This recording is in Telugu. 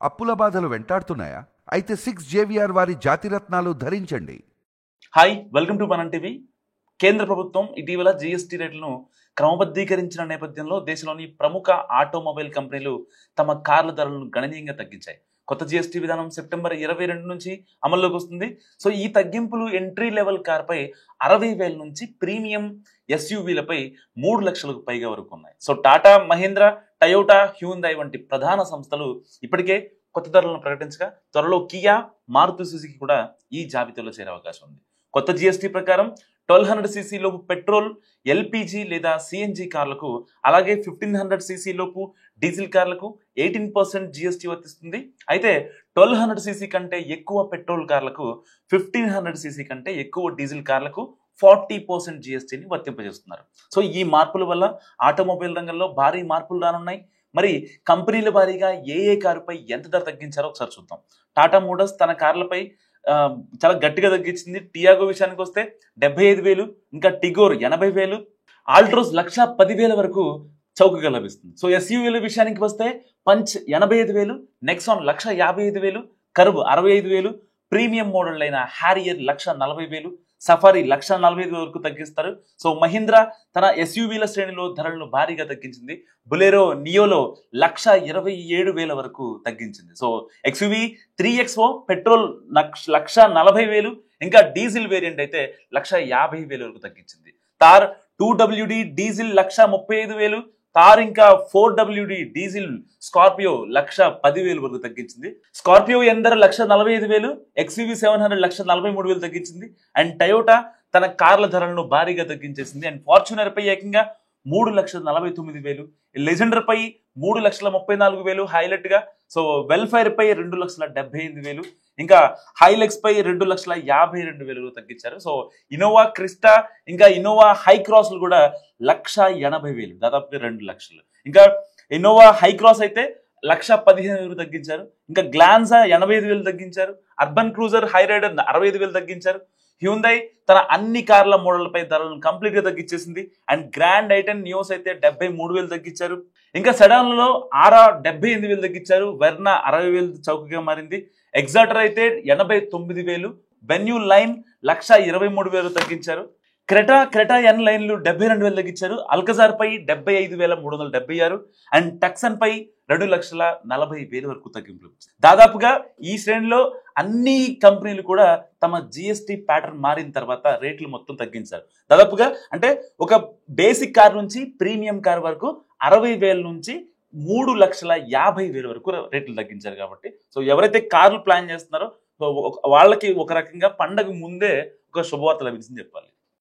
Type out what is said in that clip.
అప్పుల బాధలు వెంటాడుతున్నాయా? అయితే 6 JVR వారి జాతిరత్నాలు ధరించండి. హాయ్, వెల్కమ్ టు మనం టీవీ. కేంద్ర ప్రభుత్వం ఇటీవల జీఎస్టీ రేట్లను క్రమబద్ధీకరించిన నేపథ్యంలో దేశంలోని ప్రముఖ ఆటోమొబైల్ కంపెనీలు తమ కార్ల ధరలను గణనీయంగా తగ్గించాయి. కొత్త జీఎస్టీ విధానం సెప్టెంబర్ 22 నుంచి అమల్లోకి వస్తుంది. సో ఈ తగ్గింపులు ఎంట్రీ లెవెల్ కార్పై 60,000 నుంచి ప్రీమియం ఎస్యూవీలపై 3 లక్షలకు పైగా వరకు ఉన్నాయి. So Tata, Mahindra, Toyota, Hyundai వంటి ప్రధాన సంస్థలు ఇప్పటికే కొత్త ధరలను ప్రకటించగా త్వరలో కియా, మారుతి సుజుకి కూడా ఈ జాబితాలో చేరే అవకాశం ఉంది. కొత్త జీఎస్టీ ప్రకారం 1200 cc లోపు పెట్రోల్, ఎల్పిజి లేదా సిఎన్జి కార్లకు, అలాగే 1500 cc లోపు డీజిల్ కార్లకు 18% జీఎస్టీ వర్తిస్తుంది. అయితే 1200 cc కంటే ఎక్కువ పెట్రోల్ కార్లకు, 1500 cc కంటే ఎక్కువ డీజిల్ కార్లకు 40% జీఎస్టీని వర్తింపజేస్తున్నారు. సో ఈ మార్పుల వల్ల ఆటోమొబైల్ రంగంలో భారీ మార్పులు రానున్నాయి. మరి కంపెనీల వారీగా ఏ కారుపై ఎంత ధర తగ్గించారో ఒకసారి చూద్దాం. టాటా మోటార్స్ తన కార్లపై చాలా గట్టిగా తగ్గించింది. టియాగో విషయానికి వస్తే 75,000, ఇంకా టిగోర్ 80,000, ఆల్ట్రోస్ 1,10,000 వరకు చౌకగా లభిస్తుంది. సో ఎస్యూవీల విషయానికి వస్తే punch 85,000, Nexon 1,55,000, curve 65,000, premium model అయిన హ్యారియర్ 1,40,000, సఫారీ 1,45,000 వరకు తగ్గిస్తారు. సో మహీంద్రా తన ఎస్యూవీల శ్రేణిలో ధరలను భారీగా తగ్గించింది. బులెరో నియోలో 1,27,000 వరకు తగ్గించింది. సో ఎక్స్యూవీ 3XO పెట్రోల్ 1,40,000, ఇంకా డీజిల్ వేరియంట్ అయితే 1,50,000 వరకు తగ్గించింది. తార్ 2WD డీజిల్ 1,35,000, తార్ ఇంకా 4WD డీజిల్ స్కార్పియో 1,10,000 వరకు తగ్గించింది. స్కార్పియో ఎందర 1,45,000, ఎక్స్యూవీ 700 1,43,000 తగ్గించింది. అండ్ టయోటా తన కార్ల ధరలను భారీగా తగ్గించేసింది. అండ్ ఫార్చునర్ పై ఏకంగా 3,49,000, లెజెండర్ పై 3,34,000 హైలైట్ గా. సో వెల్ఫైర్ పై 2,78,000, ఇంకా హైలెక్స్ పై 2,52,000 తగ్గించారు. సో ఇన్నోవా క్రిస్టా, ఇంకా ఇన్నోవా హై క్రాస్లు కూడా 1,80,000, దాదాపుగా 2 లక్షలు. ఇంకా ఇన్నోవా హై క్రాస్ అయితే 1,15,000 తగ్గించారు. ఇంకా గ్లాన్సా 85,000 తగ్గించారు. అర్బన్ క్రూజర్ హై రైడర్ 65,000 తగ్గించారు. హ్యూందాయ్ తన అన్ని కార్ల మోడళ్లపై ధరలను కంప్లీట్ గా తగ్గించేసింది. అండ్ గ్రాండ్ ఐటెన్ నియోస్ అయితే 73,000 తగ్గించారు. ఇంకా సెడాన్లలో ఆరా 78,000 తగ్గించారు. వెర్నా 60,000 చౌకగా మారింది. ఎగ్జాటర్ అయితే 89,000, వెన్యూ లైన్ 1,23,000 తగ్గించారు. క్రెటా ఎన్ లైన్లు 72,000 తగ్గించారు. అల్కజార్ పై 75,376, అండ్ టక్సన్ పై 2,40,000 వరకు తగ్గింపులు. దాదాపుగా ఈ శ్రేణిలో అన్ని కంపెనీలు కూడా తమ జిఎస్టీ ప్యాటర్న్ మారిన తర్వాత రేట్లు మొత్తం తగ్గించారు. దాదాపుగా అంటే ఒక బేసిక్ కార్ నుంచి ప్రీమియం కార్ వరకు 60,000 నుంచి 3,50,000 వరకు రేట్లు తగ్గించారు. కాబట్టి సో ఎవరైతే కార్లు ప్లాన్ చేస్తున్నారో వాళ్ళకి ఒక రకంగా పండగ ముందే ఒక శుభవార్త లభించింది చెప్పాలి.